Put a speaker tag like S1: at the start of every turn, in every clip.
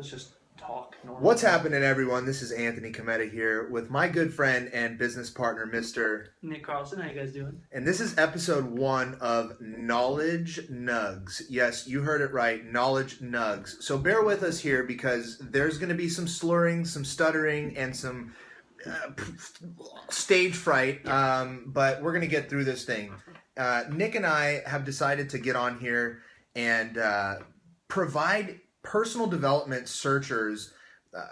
S1: Let's just talk normally.
S2: What's happening, everyone? This is Anthony Cometa here with my good friend and business partner, Mr.
S1: Nick Carlson. How you guys doing?
S2: And this is episode 1 of Knowledge Knugs. Yes, you heard it right, Knowledge Knugs. So bear with us here because there's going to be some slurring, some stuttering, and some stage fright, but we're going to get through this thing. Nick and I have decided to get on here and provide personal development searchers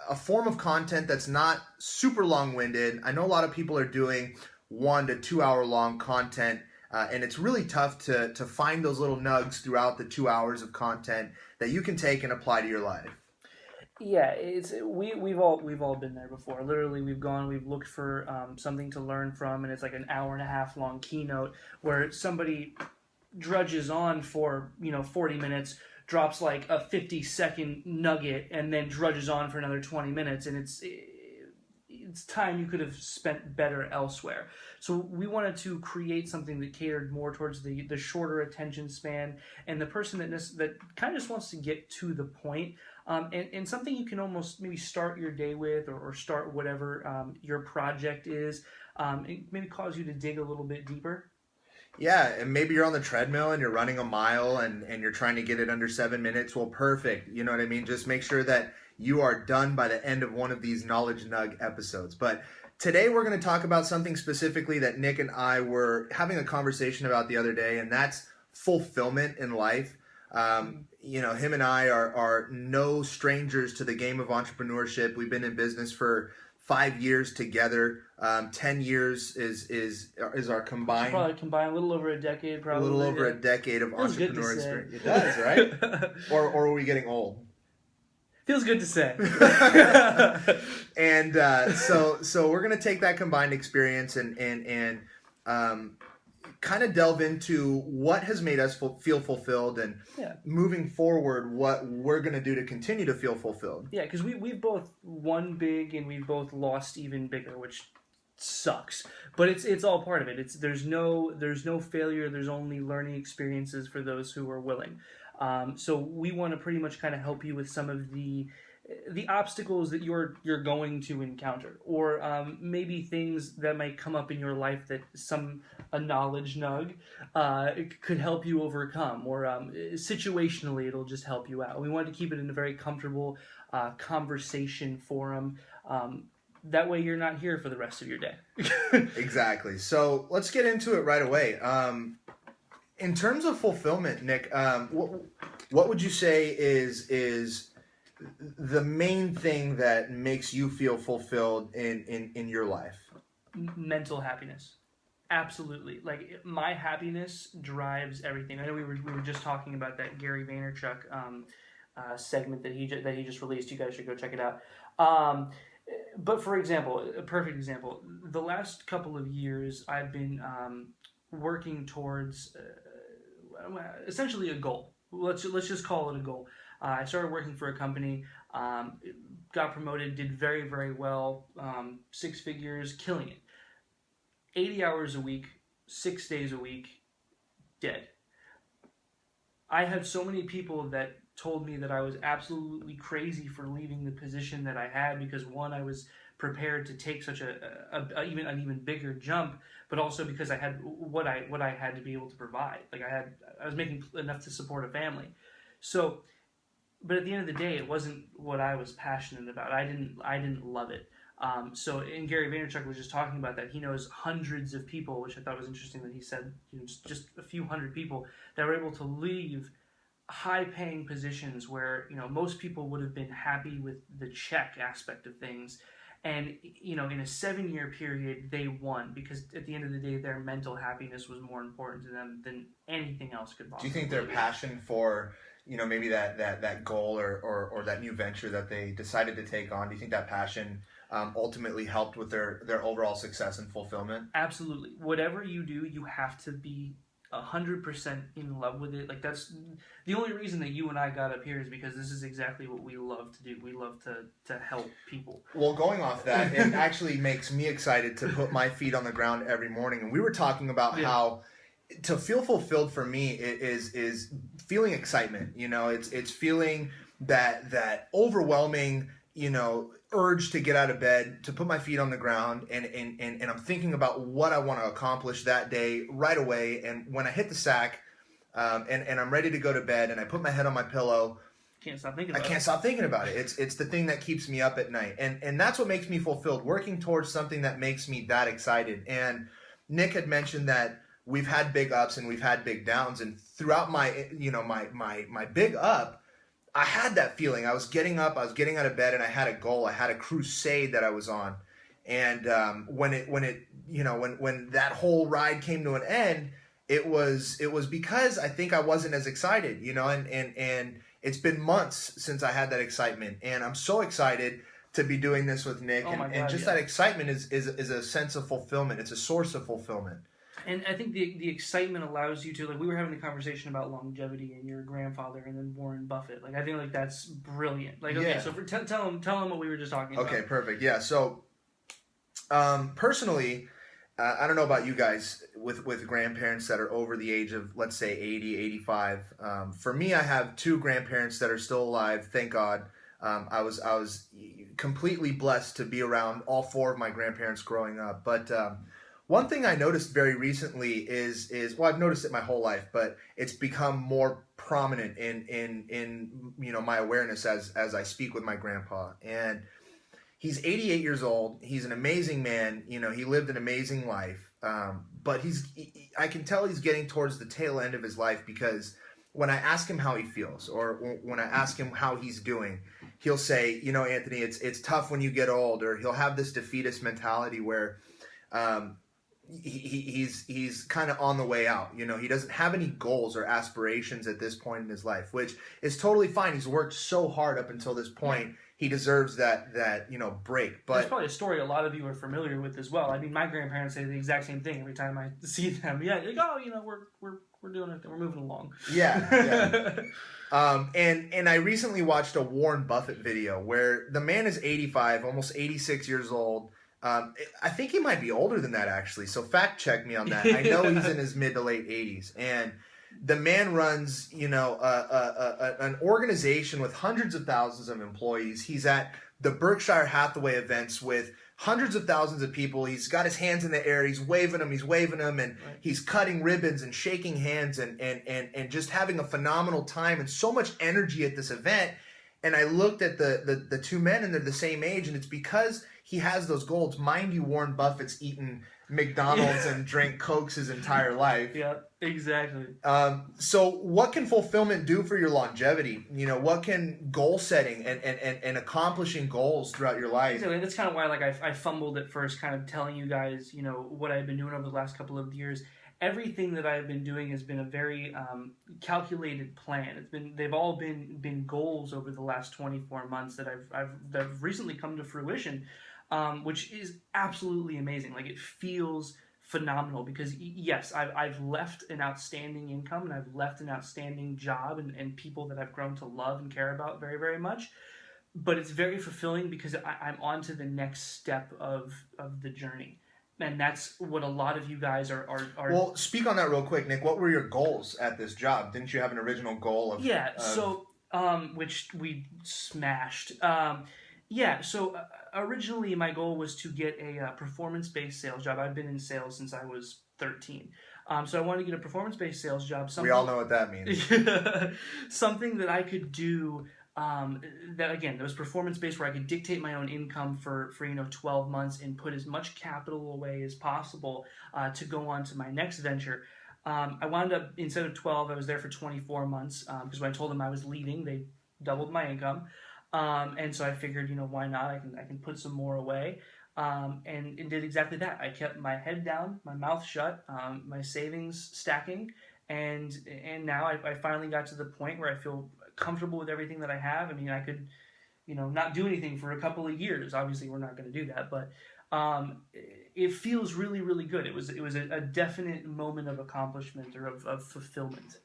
S2: a form of content that's not super long-winded. I know a lot of people are doing 1 to 2 hour long content, and it's really tough to find those little nugs throughout the 2 hours of content that you can take and apply to your life.
S1: Yeah, we've all been there before. Literally, we've looked for something to learn from, and it's like an hour and a half long keynote where somebody drudges on for 40 minutes, drops like a 50-second nugget, and then drudges on for another 20 minutes, and it's time you could have spent better elsewhere. So we wanted to create something that catered more towards the shorter attention span and the person that kind of just wants to get to the point, and something you can almost maybe start your day with or start whatever your project is, and maybe cause you to dig a little bit deeper.
S2: Yeah, and maybe you're on the treadmill and you're running a mile and you're trying to get it under 7 minutes. Well, perfect. You know what I mean? Just make sure that you are done by the end of one of these Knowledge Nug episodes. But today we're going to talk about something specifically that Nick and I were having a conversation about the other day, and that's fulfillment in life. Him and I are no strangers to the game of entrepreneurship. We've been in business for 5 years together. 10 years is our combined.
S1: Probably combined a little over a decade, probably.
S2: A little over a decade of
S1: Feels
S2: entrepreneur experience. It does, right? or are we getting old?
S1: Feels good to say.
S2: And so we're gonna take that combined experience and kind of delve into what has made us feel fulfilled, and moving forward, what we're going to do to continue to feel fulfilled.
S1: Yeah, because we've both won big and we've both lost even bigger, which sucks. But it's all part of it. There's no failure. There's only learning experiences for those who are willing. So we want to pretty much kind of help you with some of the obstacles that you're going to encounter, or maybe things that might come up in your life that a knowledge nug could help you overcome, or situationally it'll just help you out. We want to keep it in a very comfortable conversation forum. That way you're not here for the rest of your day.
S2: Exactly. So let's get into it right away. In terms of fulfillment, Nick, what would you say is the main thing that makes you feel fulfilled in your life?
S1: Mental happiness. Absolutely. Like, my happiness drives everything. I know we were just talking about that Gary Vaynerchuk segment that he just released. You guys should go check it out. But for example, a perfect example, the last couple of years I've been working towards essentially a goal. Let's just call it a goal. I started working for a company, got promoted, did very, very well, 6 figures, killing it. 80 hours a week, 6 days a week, dead. I had so many people that told me that I was absolutely crazy for leaving the position that I had because, one, I was prepared to take such an even bigger jump, but also because I had what I had to be able to provide. Like, I was making enough to support a family. So, but at the end of the day, it wasn't what I was passionate about. I didn't love it. And Gary Vaynerchuk was just talking about that. He knows hundreds of people, which I thought was interesting that he said, just a few hundred people that were able to leave high-paying positions where, most people would have been happy with the check aspect of things. And, in a 7-year period, they won because at the end of the day, their mental happiness was more important to them than anything else could possibly be.
S2: Do you think their passion for, maybe that goal or that new venture that they decided to take on, do you think that passion ultimately helped with their overall success and fulfillment?
S1: Absolutely. Whatever you do, you have to be 100% in love with it. Like, that's the only reason that you and I got up here, is because this is exactly what we love to do. We love to help people.
S2: Well, going off that, it actually makes me excited to put my feet on the ground every morning. And we were talking about how to feel fulfilled for me is feeling excitement. It's feeling that overwhelming, urge to get out of bed, to put my feet on the ground, and I'm thinking about what I want to accomplish that day right away. And when I hit the sack, and I'm ready to go to bed, and I put my head on my pillow,
S1: Can't stop thinking
S2: I
S1: about
S2: can't
S1: it.
S2: stop thinking about it. It's the thing that keeps me up at night, and that's what makes me fulfilled. Working towards something that makes me that excited. And Nick had mentioned that we've had big ups and we've had big downs, and throughout my my big up, I had that feeling. I was getting up, I was getting out of bed, and I had a goal. I had a crusade that I was on. And when that whole ride came to an end, it was because I think I wasn't as excited, and it's been months since I had that excitement, and I'm so excited to be doing this with Nick.
S1: Oh my God,
S2: and just
S1: yeah.
S2: that excitement is a sense of fulfillment. It's a source of fulfillment.
S1: And I think the excitement allows you to, like, we were having the conversation about longevity and your grandfather and then Warren Buffett. Like, I think, like, that's brilliant. Like, okay,
S2: Yeah.
S1: so tell him what we were just talking about.
S2: Okay, perfect. Yeah. So, personally, I don't know about you guys with grandparents that are over the age of, let's say, 80, 85. For me, I have two grandparents that are still alive. Thank God. I was completely blessed to be around all four of my grandparents growing up. But one thing I noticed very recently is well, I've noticed it my whole life, but it's become more prominent in my awareness as I speak with my grandpa. And he's 88 years old. He's an amazing man. He lived an amazing life. But I can tell he's getting towards the tail end of his life, because when I ask him how he feels, or when I ask him how he's doing, he'll say, Anthony, it's tough when you get old. Or he'll have this defeatist mentality where he's kind of on the way out. He doesn't have any goals or aspirations at this point in his life, which is totally fine. He's worked so hard up until this point. Yeah. He deserves that break. But
S1: there's probably a story a lot of you are familiar with as well. I mean, my grandparents say the exact same thing every time I see them. Yeah, like, we're doing it, we're moving along.
S2: Yeah. And I recently watched a Warren Buffett video where the man is 85, almost 86 years old. I think he might be older than that, actually. So fact check me on that. I know he's in his mid to late 80s, and the man runs, an organization with hundreds of thousands of employees. He's at the Berkshire Hathaway events with hundreds of thousands of people. He's got his hands in the air. He's waving them, and
S1: Right.
S2: he's cutting ribbons and shaking hands and just having a phenomenal time and so much energy at this event. And I looked at the two men, and they're the same age, and it's because he has those goals. Mind you, Warren Buffett's eaten McDonald's and drank Cokes his entire life.
S1: Yeah, exactly.
S2: So what can fulfillment do for your longevity? What can goal setting and accomplishing goals throughout your life?
S1: Exactly. That's kind of why, like, I fumbled at first, kind of telling you guys, what I've been doing over the last couple of years. Everything that I've been doing has been a very calculated plan. They've all been goals over the last 24 months that I've recently come to fruition, which is absolutely amazing. Like, it feels phenomenal because, yes, I've left an outstanding income, and I've left an outstanding job, and people that I've grown to love and care about very, very much. But it's very fulfilling because I'm on to the next step of the journey. And that's what a lot of you guys are.
S2: Well, speak on that real quick, Nick. What were your goals at this job? Didn't you have an original goal of...
S1: Yeah, so, which we smashed. So originally my goal was to get a performance-based sales job. I've been in sales since I was 13. So I wanted to get a performance-based sales job.
S2: We all know what that means.
S1: Something that I could do... that was performance-based, where I could dictate my own income for 12 months and put as much capital away as possible to go on to my next venture. I wound up, instead of 12, I was there for 24 months because when I told them I was leaving, they doubled my income. And so I figured, why not? I can put some more away. And did exactly that. I kept my head down, my mouth shut, my savings stacking, and now I finally got to the point where I feel comfortable with everything that I have. I mean, I could, not do anything for a couple of years. Obviously, we're not going to do that, but it feels really, really good. It was a definite moment of accomplishment or of fulfillment.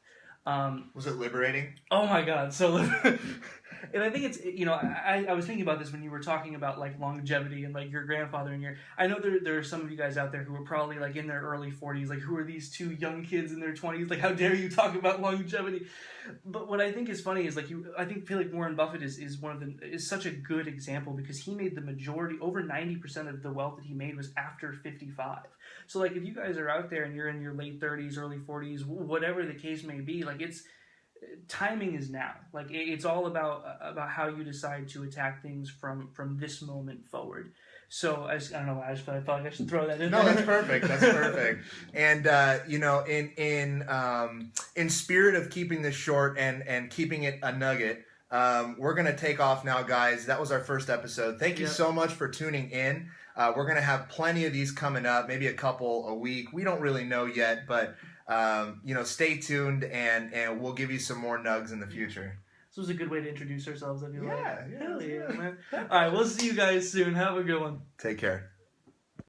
S2: Was it liberating?
S1: Oh my God! So, and I think it's, you know, I was thinking about this when you were talking about like longevity and like your grandfather and your. I know there are some of you guys out there who are probably like in their early 40s, like who are these two young kids in their 20s? Like, how dare you talk about longevity? But what I think is funny is like feel like Warren Buffett is such a good example because he made the majority, over 90% of the wealth that he made was after 55. So like if you guys are out there and you're in your late 30s, early 40s, whatever the case may be, like timing is now. Like it's all about how you decide to attack things from this moment forward. So I don't know. I felt like I should throw that in.
S2: No,
S1: there.
S2: that's perfect. That's perfect. And you know, in spirit of keeping this short and keeping it a nugget, we're gonna take off now, guys. That was our first episode. Thank you so much for tuning in. We're gonna have plenty of these coming up, maybe a couple a week. We don't really know yet, but you know, stay tuned and we'll give you some more nugs in the future.
S1: This was a good way to introduce ourselves. I feel like.
S2: Yeah,
S1: Hell yeah, man. All right, we'll see you guys soon. Have a good one.
S2: Take care.